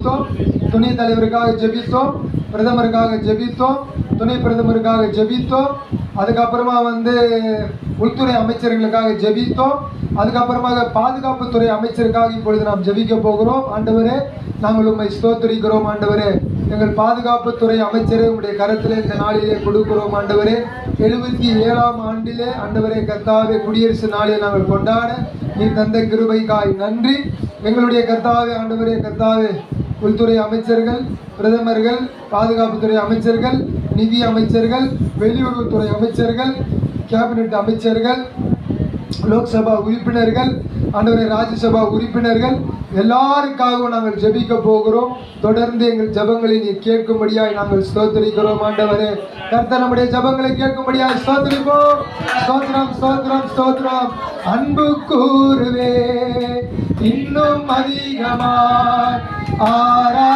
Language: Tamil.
ஜெபித்தோம், துணைத் தலைவருக்காக ஜெபித்தோம், பிரதமருக்காக ஜெபித்தோம், துணை பிரதமருக்காக ஜெபித்தோம். அதுக்கப்புறமா உள்துறை அமைச்சர்களுக்காக ஜெபித்தோம். அதுக்கப்புறமாக பாதுகாப்புத்துறை அமைச்சருக்காக இப்பொழுது நாம் ஜெபிக்க போகிறோம். ஆண்டவரே, நாங்கள் உம்மை ஸ்தோத்திரிக்கிறோம். ஆண்டவரே, எங்கள் பாதுகாப்புத்துறை அமைச்சரை உங்களுடைய கரத்திலே இந்த நாளிலே கொடுக்கிறோம். ஆண்டவரே, 77ஆம் ஆண்டிலே ஆண்டவரே கர்த்தாவே குடியரசு நாளை நாங்கள் கொண்டாட நீ தந்த கிருபைக்காய் நன்றி. எங்களுடைய கர்த்தாவே ஆண்டவரே கர்த்தாவே உள்துறை அமைச்சர்கள், பிரதமர்கள், பாதுகாப்புத்துறை அமைச்சர்கள், நிதி அமைச்சர்கள், வெளியுறவுத்துறை அமைச்சர்கள், கேபினெட் அமைச்சர்கள், லோக்சபா உறுப்பினர்கள், ஆண்டவரே ராஜ்யசபா உறுப்பினர்கள் எல்லாருக்காகவும் நாங்கள் ஜெபிக்க போகிறோம். தொடர்ந்து எங்கள் ஜெபங்களை நீ கேட்கும்படியாய் நாங்கள் ஸ்தோத்திரிக்கிறோம். ஆண்டவரே கர்த்தர் நம்முடைய ஜெபங்களை கேட்கும்படியாய் ஸ்தோத்திரிப்போம். ஸ்தோத்திரம் ஸ்தோத்திரம் ஸ்தோத்திரம். அன்பு கூறுவே இன்னும் அதிகமாய் ஆரா